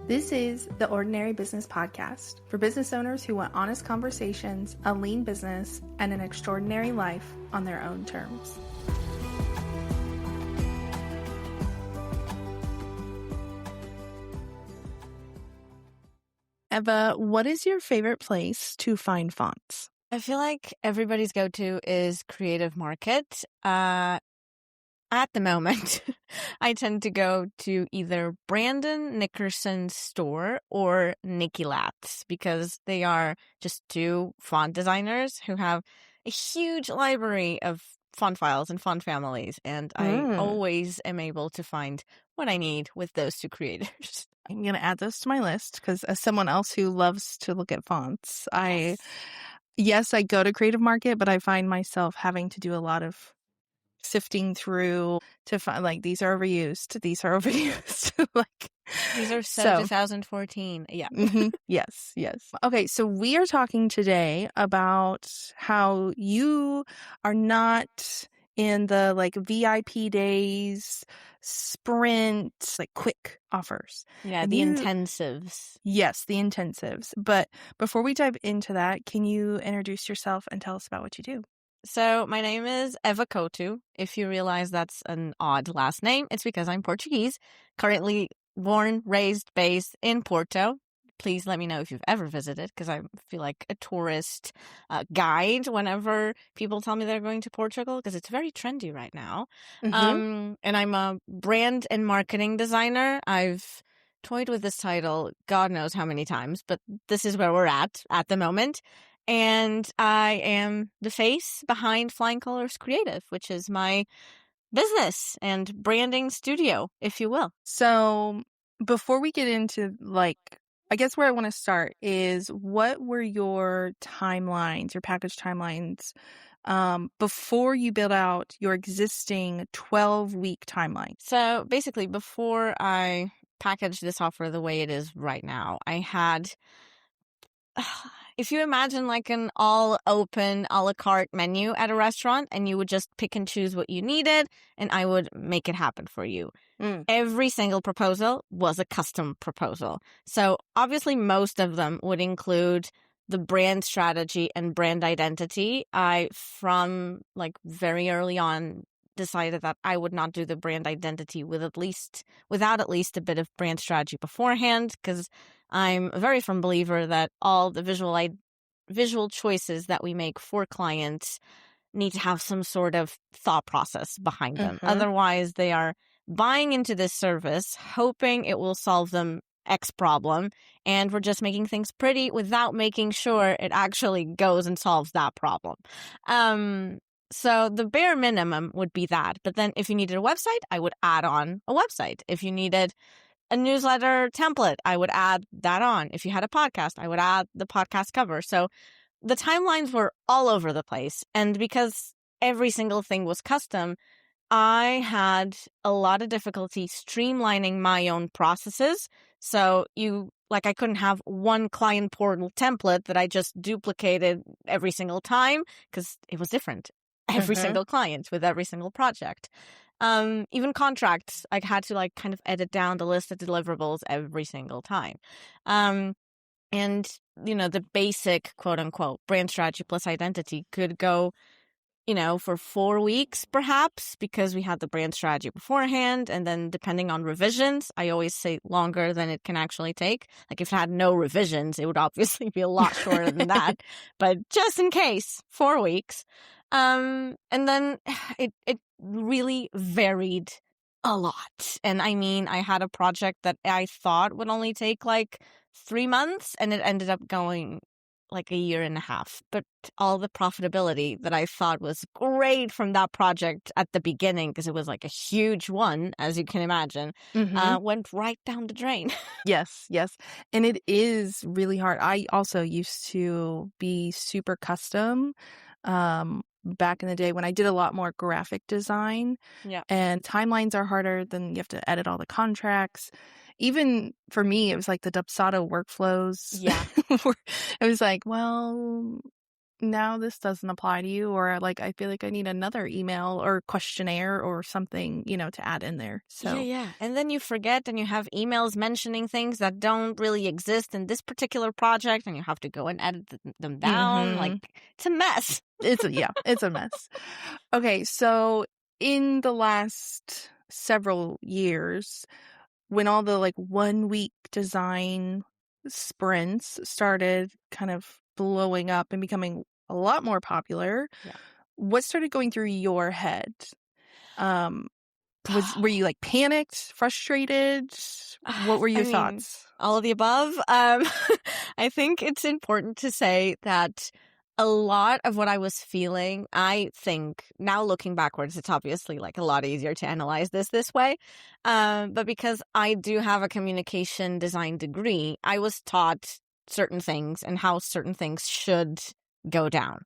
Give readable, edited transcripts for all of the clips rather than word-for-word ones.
This is the Ordinary Business Podcast for business owners who want honest conversations, a lean business, and an extraordinary life on their own terms. Eva, what is your favorite place to find fonts? I feel like everybody's go-to is Creative Market. At the moment, I tend to go to either Brandon Nickerson's store or Nikki Lat's because they are just two font designers who have a huge library of font files and font families, and I always am able to find what I need with those two creators. I'm going to add those to my list because as someone else who loves to look at fonts, Yes, I go to Creative Market, but I find myself having to do a lot of sifting through to find, like, these are overused. These are so 2014. Yeah. Yes. Okay, so we are talking today about how you are not in the VIP days, sprint, quick offers. Yeah, the intensives. Yes, the intensives. But before we dive into that, can you introduce yourself and tell us about what you do? So my name is Eva Couto. If you realize that's an odd last name, it's because I'm Portuguese, currently born, raised, based in Porto. Please let me know if you've ever visited, because I feel like a tourist guide whenever people tell me they're going to Portugal, because it's very trendy right now. And I'm a brand and marketing designer. I've toyed with this title God knows how many times, but this is where we're at the moment. And I am the face behind Flying Colors Creative, which is my business and branding studio, if you will. So before we get into, I guess where I want to start is, what were your timelines, your package timelines, before you built out your existing 12-week timeline? So basically, before I packaged this offer the way it is right now, I had... if you imagine like an all open a la carte menu at a restaurant and you would just pick and choose what you needed and I would make it happen for you. Every single proposal was a custom proposal. So obviously most of them would include the brand strategy and brand identity. I, from very early on, decided that I would not do the brand identity without at least a bit of brand strategy beforehand, because I'm a very firm believer that all the visual choices that we make for clients need to have some sort of thought process behind them. Otherwise, they are buying into this service, hoping it will solve them X problem, and we're just making things pretty without making sure it actually goes and solves that problem. So the bare minimum would be that. But then if you needed a website, I would add on a website. If you needed a newsletter template, I would add that on. If you had a podcast, I would add the podcast cover. So the timelines were all over the place. And because every single thing was custom, I had a lot of difficulty streamlining my own processes. So I couldn't have one client portal template that I just duplicated every single time, because it was different. Every single client with every single project. Even contracts, I had to kind of edit down the list of deliverables every single time. And, the basic quote unquote brand strategy plus identity could go, for 4 weeks perhaps, because we had the brand strategy beforehand. And then depending on revisions, I always say longer than it can actually take. If it had no revisions, it would obviously be a lot shorter than that. But just in case, 4 weeks. And then it really varied a lot. And I mean, I had a project that I thought would only take 3 months, and it ended up going a year and a half. But all the profitability that I thought was great from that project at the beginning, because it was a huge one, as you can imagine, went right down the drain. Yes. And it is really hard. I also used to be super custom back in the day when I did a lot more graphic design. Yeah. And timelines are harder. Then you have to edit all the contracts. Even for me, it was the Dubsado workflows. Yeah. It was now this doesn't apply to you, or like I feel like I need another email or questionnaire or something, to add in there. Yeah, So, yeah. And then you forget and you have emails mentioning things that don't really exist in this particular project and you have to go and edit them down. Like, mhm. it's a mess. It's a mess. Okay, so in the last several years, when all the like 1 week design sprints started kind of blowing up and becoming a lot more popular, Yeah. what started going through your head? Um, were you like panicked, frustrated? What were I your mean, thoughts? all of the above. I think it's important to say that a lot of what I was feeling, I think now looking backwards, it's obviously like a lot easier to analyze this way. But because I do have a communication design degree, I was taught certain things and how certain things should go down.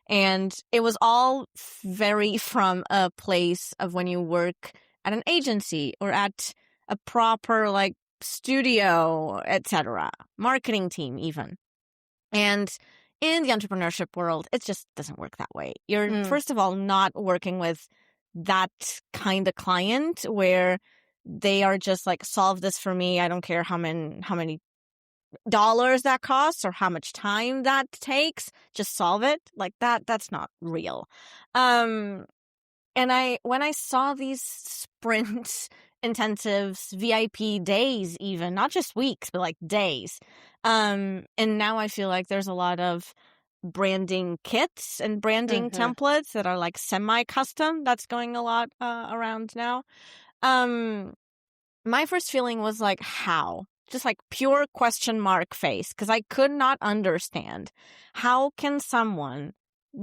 And it was all very from a place of when you work at an agency or at a proper like studio, etc., marketing team even. And in the entrepreneurship world, it just doesn't work that way. You're Mm, first of all not working with that kind of client where they are just like, solve this for me. I don't care how many dollars that costs or how much time that takes, just solve it. Like that's not real. um and when I saw these sprint intensives, VIP days, even not just weeks but like days, and now I feel like there's a lot of branding kits and branding mhm, templates that are like semi-custom that's going a lot around now. um my first feeling was like, how? Just like pure question mark face, because I could not understand how can someone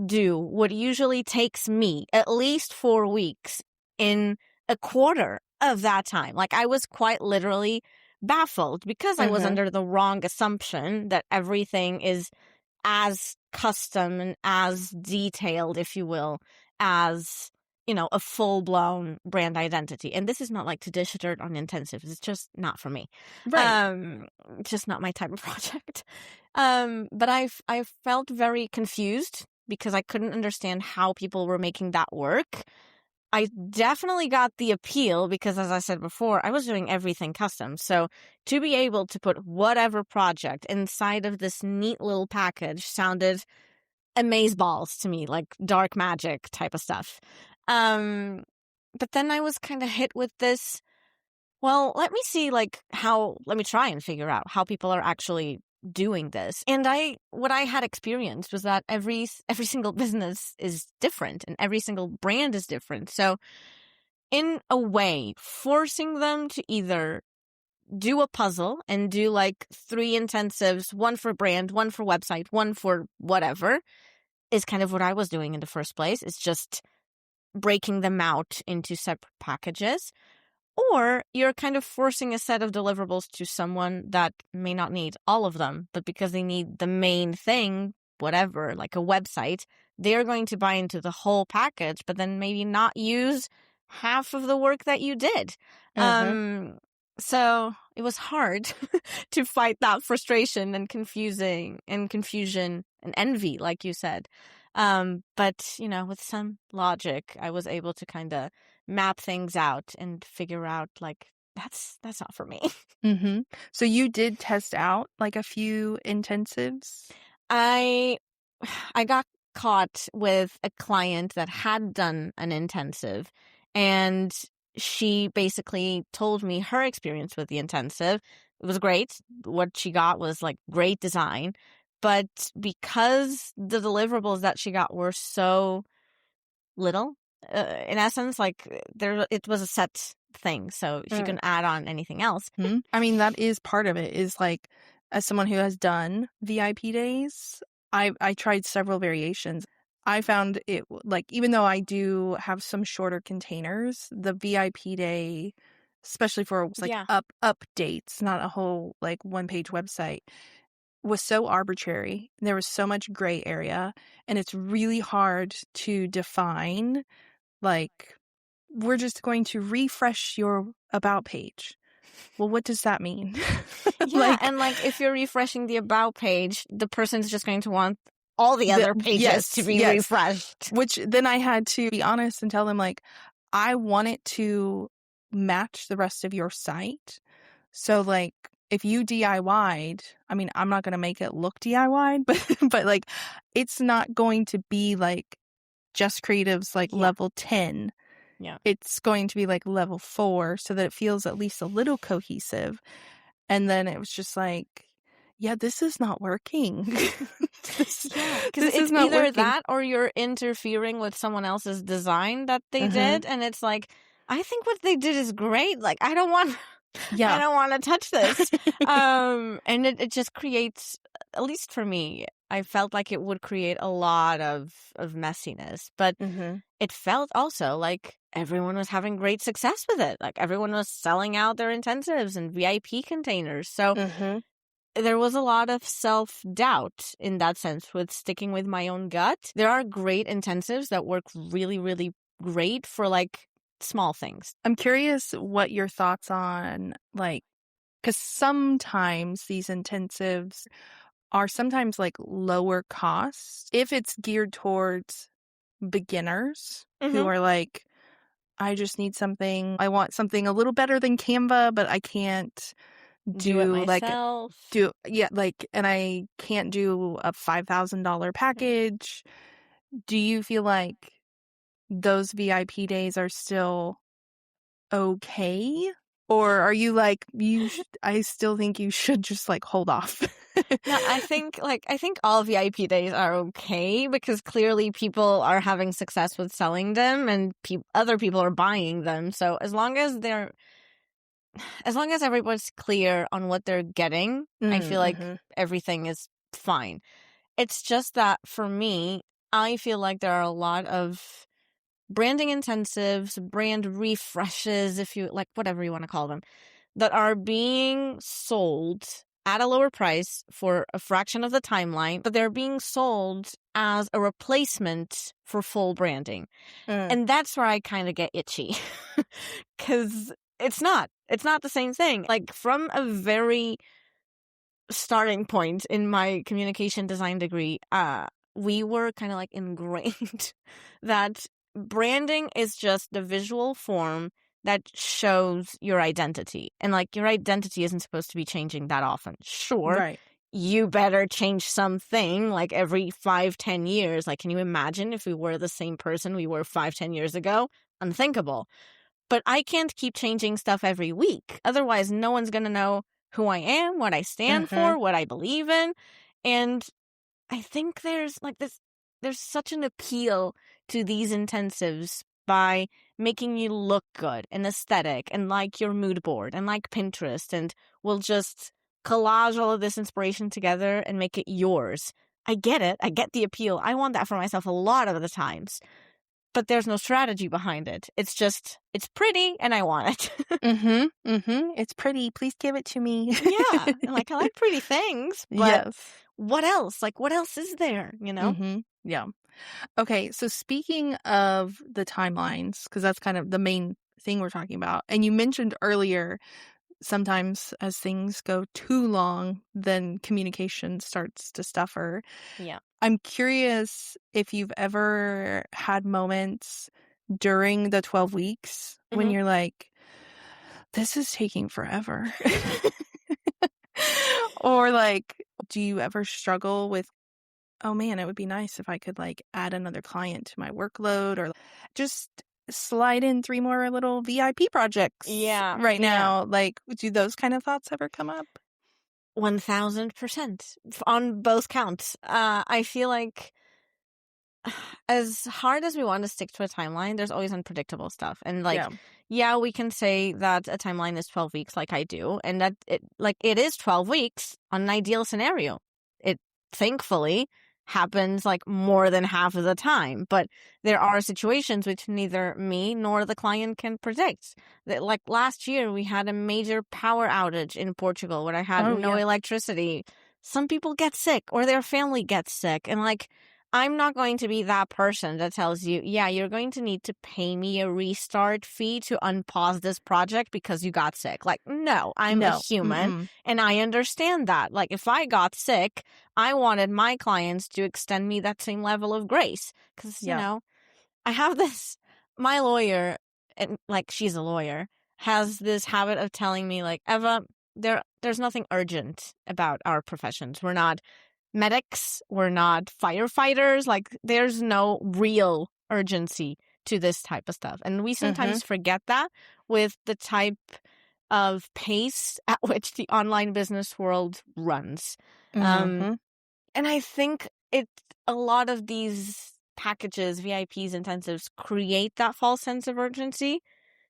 do what usually takes me at least 4 weeks in a quarter of that time. Like, I was quite literally baffled because I was mhm. under the wrong assumption that everything is as custom and as detailed, if you will, as, a full-blown brand identity. And this is not like to dish dirt on intensives. It's just not for me. Right. Um, just not my type of project. But I felt very confused because I couldn't understand how people were making that work. I definitely got the appeal because, as I said before, I was doing everything custom. So to be able to put whatever project inside of this neat little package sounded amazeballs to me, like dark magic type of stuff. Um, but then I was kind of hit with this, well, let me try and figure out how people are actually doing this. And what I had experienced was that every single business is different and every single brand is different. So in a way, forcing them to either do a puzzle and do like 3 intensives, one for brand, one for website, one for whatever, is kind of what I was doing in the first place. It's just breaking them out into separate packages. Or you're kind of forcing a set of deliverables to someone that may not need all of them, but because they need the main thing, whatever, like a website, they're going to buy into the whole package, but then maybe not use half of the work that you did. Mhm, So it was hard to fight that frustration and confusion and envy, like you said. But with some logic, I was able to kind of map things out and figure out like that's not for me. mhm. So you did test out like a few intensives? I I got caught with a client that had done an intensive, and she basically told me her experience with the intensive. It was great. What she got was like great design, but because the deliverables that she got were so little, in essence, like it was a set thing. So she Mm. couldn't add on anything else. Mhm. I mean, that is part of it, is like, as someone who has done VIP days, I tried several variations. I found it like, even though I do have some shorter containers, the VIP day, especially for like Yeah. updates, not a whole like one-page website, was so arbitrary. There was so much gray area, and it's really hard to define, like, we're just going to refresh your about page. Well, what does that mean? Yeah, Like, and like if you're refreshing the about page, the person's just going to want all the other pages yes, to be yes. refreshed. Which then I had to be honest and tell them, like, I want it to match the rest of your site. So, like, if you DIY'd, I mean, I'm not going to make it look DIY'd, but like, it's not going to be like Just Creative's like level 10. Yeah. It's going to be like level 4 so that it feels at least a little cohesive. And then it was just like, yeah, this is not working. Because this it's is not either working. that or you're interfering with someone else's design that they did. And it's like, I think what they did is great. Like, I don't want to touch this. And it just creates, at least for me, I felt like it would create a lot of messiness. But it felt also like everyone was having great success with it. Like everyone was selling out their intensives and VIP containers. So there was a lot of self-doubt in that sense with sticking with my own gut. There are great intensives that work really, really great for like small things. I'm curious what your thoughts on, like, because sometimes these intensives are sometimes like lower cost if it's geared towards beginners who are like, I just need something, I want something a little better than Canva, but I can't do it myself. And I can't do a $5,000 package. Do you feel like those VIP days are still okay? Or are you like, I still think you should just like hold off? No, I think all VIP days are okay because clearly people are having success with selling them and other people are buying them. So as long as everyone's clear on what they're getting, I feel like everything is fine. It's just that for me, I feel like there are a lot of branding intensives, brand refreshes, if you like, whatever you want to call them, that are being sold at a lower price for a fraction of the timeline, but they're being sold as a replacement for full branding. And that's where I kind of get itchy because it's not the same thing. Like from a very starting point in my communication design degree, we were kind of like ingrained that branding is just the visual form that shows your identity. And like your identity isn't supposed to be changing that often. Sure. Right. You better change something like every 5-10 years. Like, can you imagine if we were the same person we were 5-10 years ago? Unthinkable. But I can't keep changing stuff every week. Otherwise, no one's going to know who I am, what I stand for, what I believe in. And I think there's such an appeal to these intensives by making you look good and aesthetic and like your mood board and like Pinterest, and we'll just collage all of this inspiration together and make it yours. I get it. I get the appeal. I want that for myself a lot of the times. But there's no strategy behind it. It's just, it's pretty and I want it. It's pretty. Please give it to me. Yeah. Like, I like pretty things. But what else? Like, what else is there, you know? Yeah. Okay. So speaking of the timelines, because that's kind of the main thing we're talking about. And you mentioned earlier, sometimes as things go too long, then communication starts to suffer. Yeah. I'm curious if you've ever had moments during the 12 weeks when you're like, this is taking forever. Or like, do you ever struggle with, oh man, it would be nice if I could like add another client to my workload, or just slide in 3 more little VIP projects right now. Like, do those kind of thoughts ever come up? 1000% on both counts. I feel like as hard as we want to stick to a timeline, there's always unpredictable stuff. And like, we can say that a timeline is 12 weeks like I do, and that it is 12 weeks on an ideal scenario. It thankfully happens like more than half of the time, but there are situations which neither me nor the client can predict. That, like last year we had a major power outage in Portugal where I had no electricity. Some people get sick or their family gets sick, and like I'm not going to be that person that tells you, yeah, you're going to need to pay me a restart fee to unpause this project because you got sick. Like, no, I'm a No. human Mm-mm. and I understand that. Like, if I got sick, I wanted my clients to extend me that same level of grace. Because, Yeah. I have this, my lawyer, and like, she's a lawyer, has this habit of telling me, like, Eva, there's nothing urgent about our professions. We're not medics, we're not firefighters. Like, there's no real urgency to this type of stuff. And we Mm-hmm. sometimes forget that with the type of pace at which the online business world runs. Um, Mm-hmm. and I think a lot of these packages, VIPs, intensives create that false sense of urgency.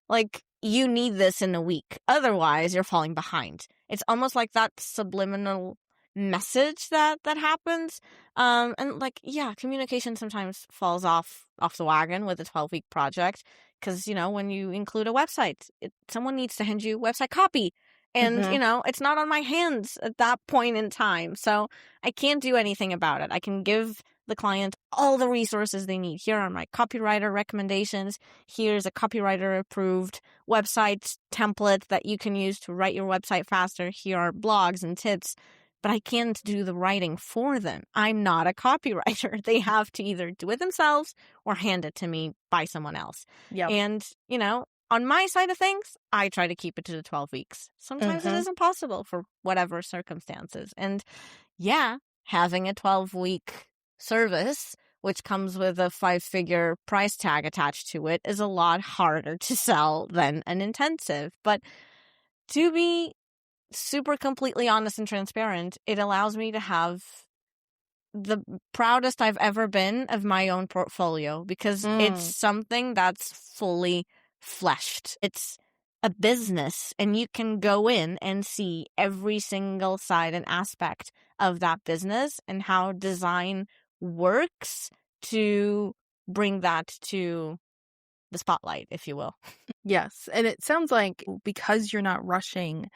Like, you need this in a week. Otherwise, you're falling behind. It's almost like that subliminal message that happens. And like, yeah, communication sometimes falls off the wagon with a 12-week project. Because, when you include a website, someone needs to hand you website copy. And, Mm-hmm. it's not on my hands at that point in time. So I can't do anything about it. I can give the client all the resources they need. Here are my copywriter recommendations. Here's a copywriter approved website template that you can use to write your website faster. Here are blogs and tips, but I can't do the writing for them. I'm not a copywriter. They have to either do it themselves or hand it to me by someone else. Yep. And, on my side of things, I try to keep it to the 12 weeks. Sometimes it Mm-hmm. isn't possible for whatever circumstances. And yeah, having a 12-week service, which comes with a 5-figure price tag attached to it, is a lot harder to sell than an intensive. But to be super completely honest and transparent, it allows me to have the proudest I've ever been of my own portfolio because it's something that's fully fleshed. It's a business, and you can go in and see every single side and aspect of that business and how design works to bring that to the spotlight, if you will. Yes. And it sounds like because you're not rushing,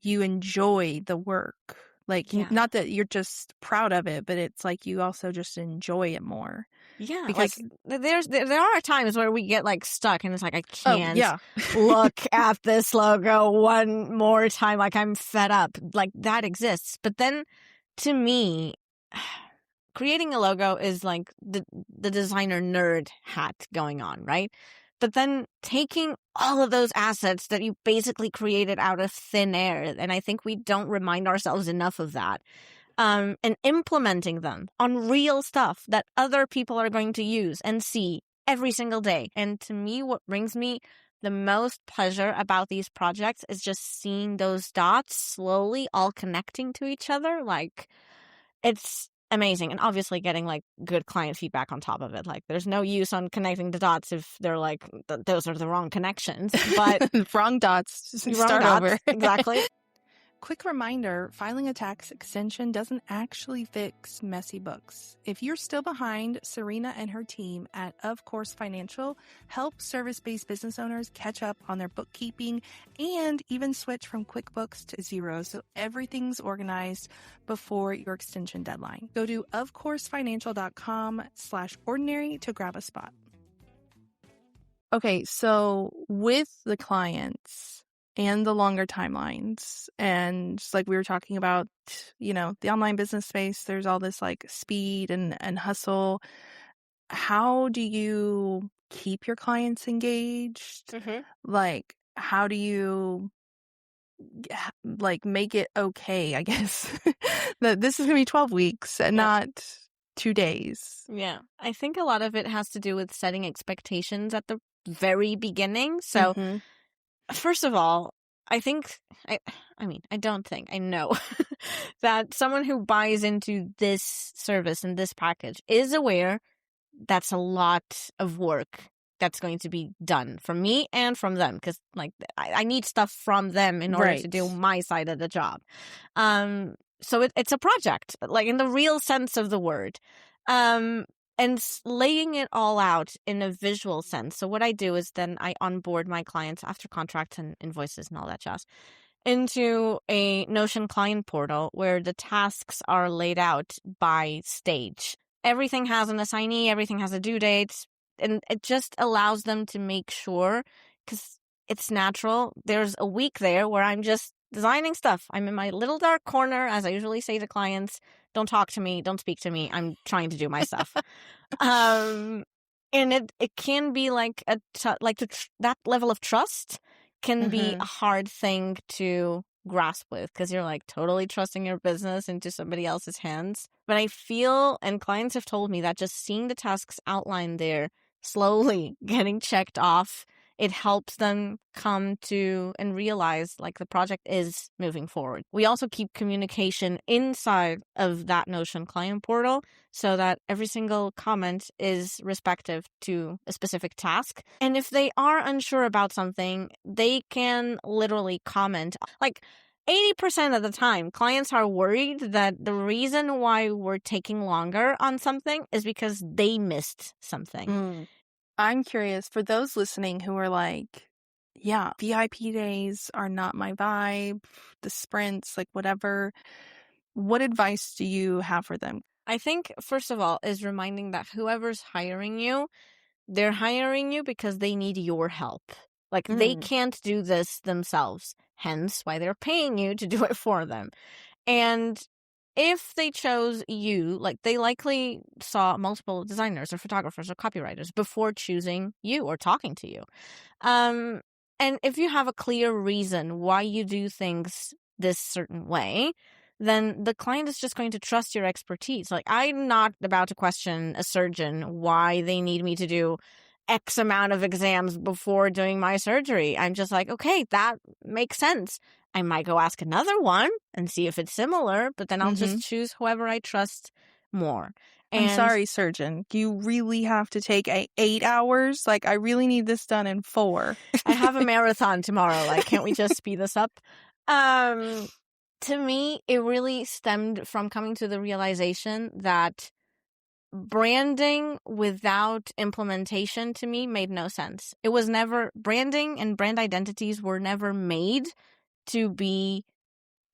you enjoy the work. Like, Yeah. not that you're just proud of it, but it's like you also just enjoy it more. Yeah, Because, like there are times where we get like stuck and it's like I oh, can't yeah. look at this logo one more time, like I'm fed up. Like, that exists. But then to me, creating a logo is like the designer nerd hat going on, right? But then taking all of those assets that you basically created out of thin air, and I think we don't remind ourselves enough of that, and implementing them on real stuff that other people are going to use and see every single day. And to me, what brings me the most pleasure about these projects is just seeing those dots slowly all connecting to each other. Like, it's amazing. And obviously getting like good client feedback on top of it. Like, there's no use on connecting the dots if they're like, those are the wrong connections. But wrong dots. wrong Start dots, over. exactly. Quick reminder, filing a tax extension doesn't actually fix messy books. If you're still behind, Serena and her team at Of Course Financial help service-based business owners catch up on their bookkeeping and even switch from QuickBooks to Xero so everything's organized before your extension deadline. Go to ofcoursefinancial.com/ordinary to grab a spot. Okay, so with the clients and the longer timelines, and just like we were talking about, the online business space, there's all this like speed and hustle. How do you keep your clients engaged? Like, how do you like make it okay, I guess, that this is gonna be 12 weeks and not 2 days? Yeah, I think a lot of it has to do with setting expectations at the very beginning. So, first of all, I know that someone who buys into this service and this package is aware that's a lot of work that's going to be done from me and from them, because like I need stuff from them in order to do Right. my side of the job. So it's a project, like in the real sense of the word. And laying it all out in a visual sense. So what I do is then I onboard my clients after contracts and invoices and all that jazz into a Notion client portal where the tasks are laid out by stage. everything has an assignee, everything has a due date, and it just allows them to make sure, because it's natural. There's a week there where I'm just designing stuff. I'm in my little dark corner, as I usually say to clients, don't talk to me, don't speak to me. I'm trying to do my stuff. Um, and it can be like that level of trust can be Mhm. a hard thing to grasp with, because you're like totally trusting your business into somebody else's hands. But I feel, and clients have told me, that just seeing the tasks outlined there, slowly getting checked off, it helps them come to and realize like the project is moving forward. We also keep communication inside of that Notion client portal so that every single comment is respective to a specific task. And if they are unsure about something, they can literally comment. Like 80% of the time, clients are worried that the reason why we're taking longer on something is because they missed something. Mm. I'm curious for those listening who are like, yeah, VIP days are not my vibe, the sprints, like whatever. What advice do you have for them? I think, first of all, is reminding that whoever's hiring you, they're hiring you because they need your help. Like, they Mm. can't do this themselves, hence why they're paying you to do it for them. And if they chose you, like, they likely saw multiple designers or photographers or copywriters before choosing you or talking to you. And if you have a clear reason why you do things this certain way, then the client is just going to trust your expertise. Like, I'm not about to question a surgeon why they need me to do X amount of exams before doing my surgery. I'm just like, okay, that makes sense. I might go ask another one and see if it's similar, but then I'll just Mhm. choose whoever I trust more. I'm And sorry, surgeon. Do you really have to take 8 hours? Like, I really need this done in 4. I have a marathon tomorrow. Like, can't we just speed this up? To me, it really stemmed from coming to the realization that branding without implementation to me made no sense. It was never, branding and brand identities were never made to be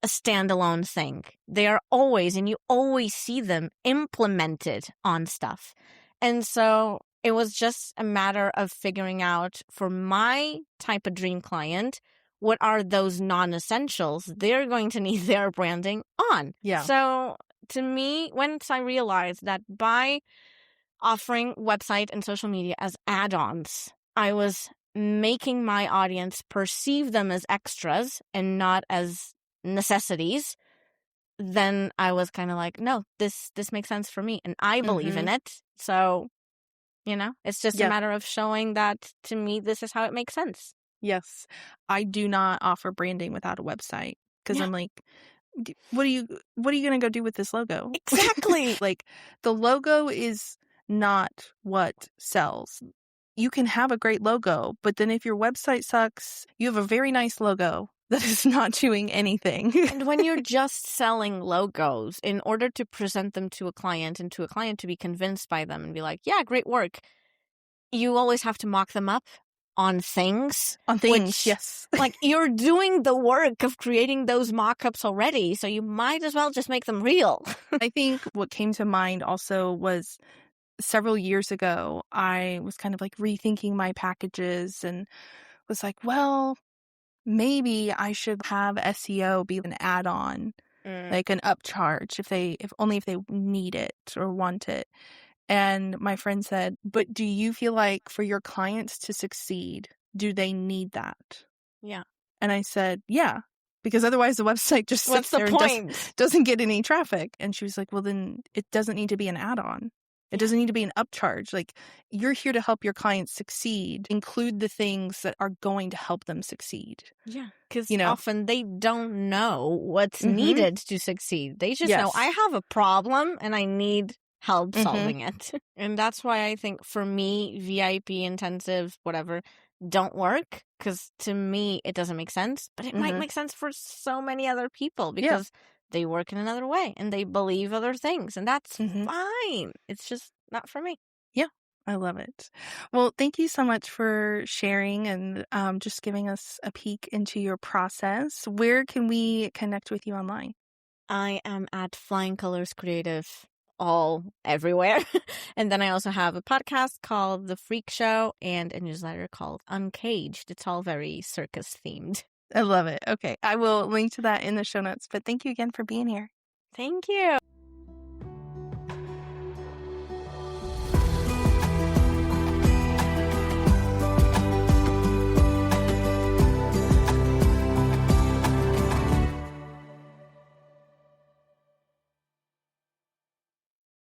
a standalone thing. They are always, and you always see them implemented on stuff. And so it was just a matter of figuring out, for my type of dream client, what are those non-essentials they're going to need their branding on. Yeah. So to me, once I realized that by offering website and social media as add-ons, I was making my audience perceive them as extras and not as necessities, then I was kind of like, no, this makes sense for me and I believe in Mhm. it. So, it's just a Yeah. matter of showing that, to me, this is how it makes sense. Yes. I do not offer branding without a website because Yeah, I'm like, what are you gonna go do with this logo? exactly. Like, the logo is not what sells. You can have a great logo, but then if your website sucks, you have a very nice logo that is not doing anything. And when you're just selling logos, in order to present them to a client and to a client to be convinced by them and be like, yeah, great work, you always have to mock them up on things, On things, which, yes. like, you're doing the work of creating those mock-ups already, so you might as well just make them real. I think what came to mind also was several years ago, I was kind of like rethinking my packages and was like, well, maybe I should have SEO be an add-on, Mm, like an upcharge if they need it or want it. And my friend said, "But do you feel like for your clients to succeed, do they need that?" yeah. And I said, "Yeah, because otherwise the website just What's sits the there and doesn't point? doesn't get any traffic." And she was like, "Well, then it doesn't need to be an add-on. It Yeah. doesn't need to be an upcharge. Like, you're here to help your clients succeed. Include the things that are going to help them succeed." Yeah. Because You know? often they don't know what's Mhm. needed to succeed. They just know, I Yes. have a problem and I need help Mhm. solving it. And that's why I think, for me, VIP intensive, whatever, don't work. Because to me, it doesn't make sense. But it might Mhm. make sense for so many other people Yeah. because they work in another way and they believe other things. And that's Mhm. fine. It's just not for me. Yeah, I love it. Well, thank you so much for sharing and just giving us a peek into your process. Where can we connect with you online? I am at Flying Colors Creative all everywhere. And then I also have a podcast called The Freak Show and a newsletter called Uncaged. It's all very circus themed. I love it. Okay. I will link to that in the show notes, but thank you again for being here. Thank you.